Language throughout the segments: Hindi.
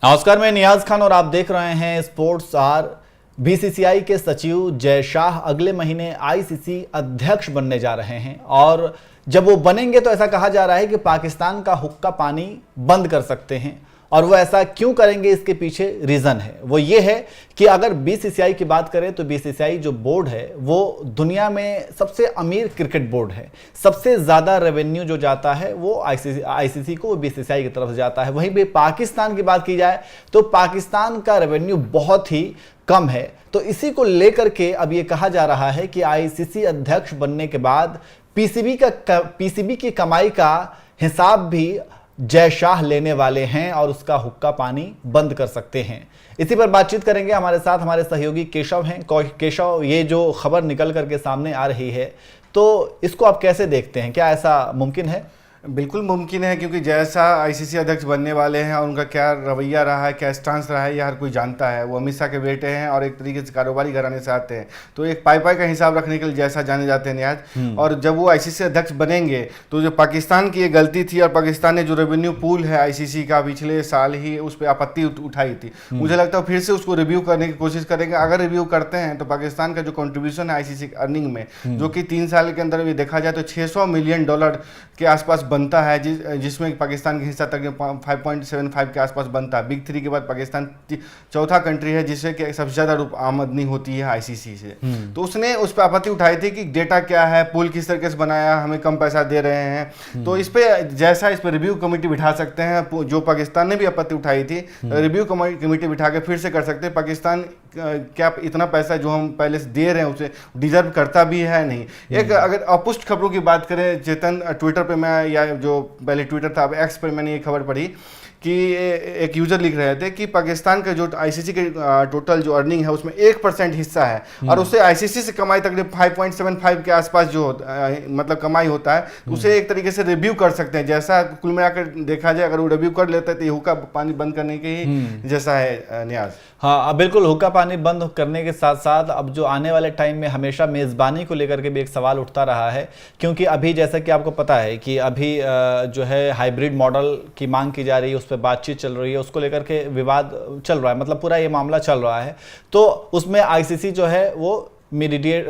नमस्कार, मैं नियाज खान और आप देख रहे हैं स्पोर्ट्स आर। बीसीसीआई के सचिव जय शाह अगले महीने आईसीसी अध्यक्ष बनने जा रहे हैं और जब वो बनेंगे तो ऐसा कहा जा रहा है कि पाकिस्तान का हुक्का पानी बंद कर सकते हैं। और वो ऐसा क्यों करेंगे, इसके पीछे रीजन है। वो ये है कि अगर बीसीसीआई की बात करें तो बीसीसीआई जो बोर्ड है वो दुनिया में सबसे अमीर क्रिकेट बोर्ड है। सबसे ज्यादा रेवेन्यू जो जाता है वो आईसीसी को बीसीसीआई की तरफ से जाता है। वहीं भी पाकिस्तान की बात की जाए तो पाकिस्तान का रेवेन्यू बहुत ही कम है। तो इसी को लेकर के अब ये कहा जा रहा है कि आईसीसी अध्यक्ष बनने के बाद पीसीबी की कमाई का हिसाब भी जय शाह लेने वाले हैं और उसका हुक्का पानी बंद कर सकते हैं। इसी पर बातचीत करेंगे। हमारे साथ हमारे सहयोगी केशव हैं। केशव, ये जो खबर निकल करके सामने आ रही है तो इसको आप कैसे देखते हैं? क्या ऐसा मुमकिन है? बिल्कुल मुमकिन है, क्योंकि जैसा आईसीसी अध्यक्ष बनने वाले हैं और उनका क्या रवैया रहा है, क्या स्टांस रहा है, ये हर कोई जानता है। वो अमित शाह के बेटे हैं और एक तरीके से कारोबारी घराने से आते हैं, तो एक पाई का हिसाब रखने के लिए जैसा जाने जाते हैं नियाज। और जब वो आईसीसी अध्यक्ष बनेंगे तो जो पाकिस्तान की ये गलती थी और पाकिस्तान ने जो रेवेन्यू पूल है आईसीसी का पिछले साल ही उस पर आपत्ति उठाई थी, मुझे लगता है फिर से उसको रिव्यू करने की कोशिश करेंगे। अगर रिव्यू करते हैं तो पाकिस्तान का जो कॉन्ट्रीब्यूशन है आईसीसी अर्निंग में, जो कि 3 साल के अंदर भी देखा जाए तो $600 मिलियन के आसपास बनता है, जिसमें पाकिस्तान का हिस्सा तक 5.75 के आसपास बनता है। बिग 3 के बाद पाकिस्तान चौथा कंट्री है जिससे कि सबसे ज्यादा आमदनी होती है आईसीसी से। तो उसने उस पर आपत्ति उठाई थी कि डेटा क्या है, पूल किस तरीके से बनाया, हमें कम पैसा दे रहे हैं। तो इस पे रिव्यू कमेटी बिठा सकते हैं। जो पाकिस्तान ने भी आपत्ति उठाई थी, रिव्यू कमेटी बिठा के फिर से कर सकते हैं पाकिस्तान क्या इतना पैसा जो हम पहले से दे रहे हैं उसे डिजर्व करता भी है नहीं। एक अगर अपुष्ट खबरों की बात करें, चेतन, ट्विटर पे मैं, या जो पहले ट्विटर था अब एक्स पर मैंने ये खबर पढ़ी कि एक यूजर लिख रहे थे कि पाकिस्तान का जो आईसीसी के टोटल जो अर्निंग है उसमें 1% हिस्सा है और उससे आईसीसी से कमाई तकरीबन 5.75 के आसपास जो मतलब कमाई होता है, तो उसे एक तरीके से रिव्यू कर सकते हैं। जैसा कुल मिलाकर देखा जाए, अगर वो रिव्यू कर लेते हैं तो ये हुक्का पानी बंद करने के ही जैसा है न्याज। हाँ, बिल्कुल। हुक्का पानी बंद करने के साथ साथ अब जो आने वाले टाइम में हमेशा मेज़बानी को लेकर के भी एक सवाल उठता रहा है, क्योंकि अभी जैसा कि आपको पता है कि अभी जो है हाइब्रिड मॉडल की मांग की जा रही है, उस पर बातचीत चल रही है, उसको लेकर के विवाद चल रहा है, मतलब पूरा ये मामला चल रहा है। तो उसमें आईसीसी जो है वो मीडिएट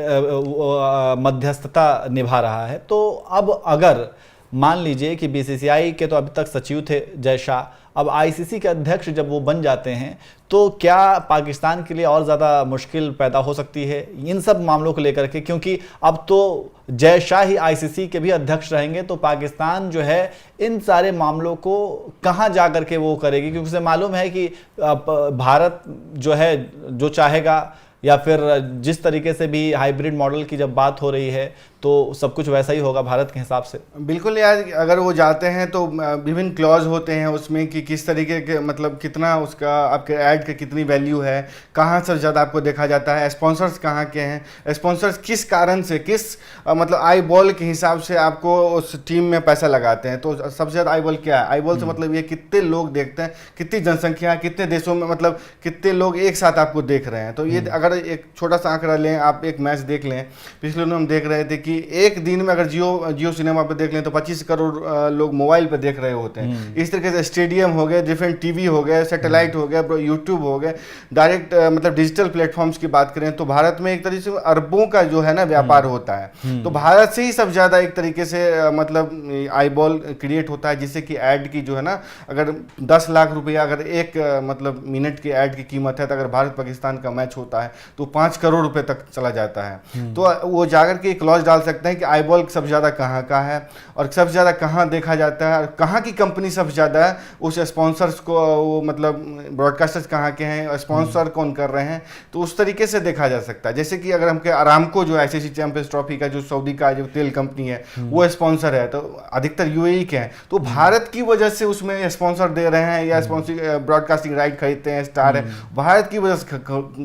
मध्यस्थता निभा रहा है। तो अब अगर मान लीजिए कि बीसीसीआई के तो अभी तक सचिव थे जय शाह, अब आईसीसी के अध्यक्ष जब वो बन जाते हैं तो क्या पाकिस्तान के लिए और ज़्यादा मुश्किल पैदा हो सकती है इन सब मामलों को लेकर के? क्योंकि अब तो जय शाह ही आईसीसी के भी अध्यक्ष रहेंगे, तो पाकिस्तान जो है इन सारे मामलों को कहाँ जा कर के वो करेगी? क्योंकि उसे मालूम है कि भारत जो है जो चाहेगा, या फिर जिस तरीके से भी हाइब्रिड मॉडल की जब बात हो रही है तो सब कुछ वैसा ही होगा भारत के हिसाब से। बिल्कुल यार, अगर वो जाते हैं तो विभिन्न क्लॉज होते हैं उसमें कि किस तरीके के, मतलब कितना उसका आपके ऐड की कितनी वैल्यू है, कहाँ से ज़्यादा आपको देखा जाता है, स्पॉन्सर्स कहाँ के हैं, स्पॉन्सर्स किस कारण से, किस मतलब आई बॉल के हिसाब से आपको उस टीम में पैसा लगाते हैं। तो सबसे ज़्यादा आई बॉल क्या है? आई बॉल से मतलब ये कितने लोग देखते हैं, कितनी जनसंख्या, कितने देशों में, मतलब कितने लोग एक साथ आपको देख रहे हैं। तो ये अगर एक छोटा सा आंकड़ा लें, आप एक मैच देख लें, पिछले दिनों हम देख रहे थे कि एक दिन में अगर जियो सिनेमा पे देख लें तो 25 करोड़ लोग मोबाइल पे देख रहे होते हैं। इस तरीके से स्टेडियम हो गए, डिफरेंट टीवी हो गए, सैटेलाइट हो गया, यूट्यूब हो गए, डायरेक्ट मतलब डिजिटल प्लेटफॉर्म्स की बात करें तो भारत में एक तरीके से अरबों का जो है ना व्यापार होता है। तो भारत से ही सब ज़्यादा एक तरीके से मतलब आई बॉल क्रिएट होता है, जिससे कि ऐड की जो है ना, अगर 10 लाख रुपया अगर एक मतलब मिनट की ऐड की कीमत है, तो अगर भारत पाकिस्तान का मैच होता है तो 5 करोड़ रुपए तक चला जाता है। तो वो जाकर के क्लॉज डाल सकते हैं कि आई बॉल सबसे ज़्यादा कहाँ का है और सबसे ज़्यादा कहाँ देखा जाता है और कहाँ की कंपनी सबसे ज़्यादा है, उस स्पॉन्सर्स को वो मतलब ब्रॉडकास्टर्स कहाँ के हैं और स्पॉन्सर कौन कर रहे हैं, तो उस तरीके से देखा जा सकता है। जैसे कि अगर हमके आरामको जो आईसीसी चैंपियंस ट्रॉफी का जो सऊदी का जो तेल कंपनी है वो स्पॉन्सर है, तो अधिकतर यूएई के हैं, तो भारत की वजह से उसमें स्पॉन्सर दे रहे हैं या स्पॉन्सर ब्रॉडकास्टिंग राइट खरीदते हैं, स्टार है, भारत की वजह से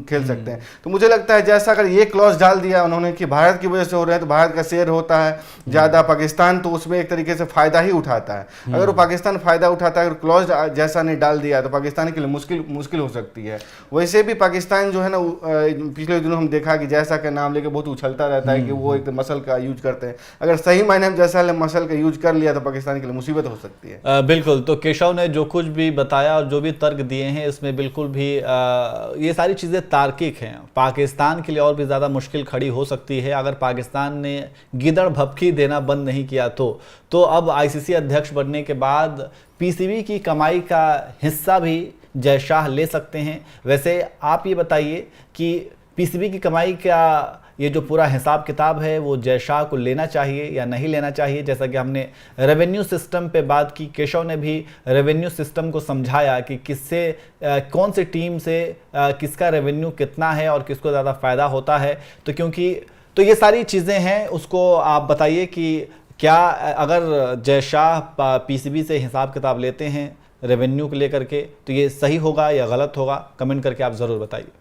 खेल सकते हैं। तो मुझे लगता है जैसा अगर ये क्लॉज डाल दिया उन्होंने कि भारत की वजह से हो रहे हैं तो भारत का शेयर होता है ज़्यादा, पाकिस्तान तो उसमें एक तरीके से फ़ायदा ही उठाता है। अगर वो पाकिस्तान फ़ायदा उठाता है, अगर क्लॉज जैसा नहीं डाल दिया तो पाकिस्तान के लिए मुश्किल हो सकती है। वैसे भी पाकिस्तान जो है ना, पिछले दिनों हम देखा कि जैसा का नाम लेके बहुत उछलता रहता है कि वो एक मसल का यूज करते हैं। अगर सही मायने में जैसा मसल का यूज कर लिया तो पाकिस्तान के लिए मुसीबत हो सकती है। बिल्कुल। तो केशव ने जो कुछ भी बताया और जो भी तर्क दिए हैं इसमें बिल्कुल भी ये सारी चीज़ें तार्किक हैं। पाकिस्तान के लिए और भी ज़्यादा मुश्किल खड़ी हो सकती है अगर पाकिस्तान ने गिदड़ भपकी देना बंद नहीं किया तो अब आईसीसी अध्यक्ष बनने के बाद पीसीबी की कमाई का हिस्सा भी जय शाह ले सकते हैं। वैसे आप ये बताइए कि पीसीबी की कमाई का ये जो पूरा हिसाब किताब है वो जय शाह को लेना चाहिए या नहीं लेना चाहिए। जैसा कि हमने रेवेन्यू सिस्टम पे बात की, केशव ने भी रेवेन्यू सिस्टम को समझाया कि किससे कौन सी टीम से किसका रेवेन्यू कितना है और किसको ज़्यादा फ़ायदा होता है। तो ये सारी चीज़ें हैं, उसको आप बताइए कि क्या अगर जय शाह पीसीबी से हिसाब किताब लेते हैं रेवेन्यू को लेकर के तो ये सही होगा या गलत होगा, कमेंट करके आप ज़रूर बताइए।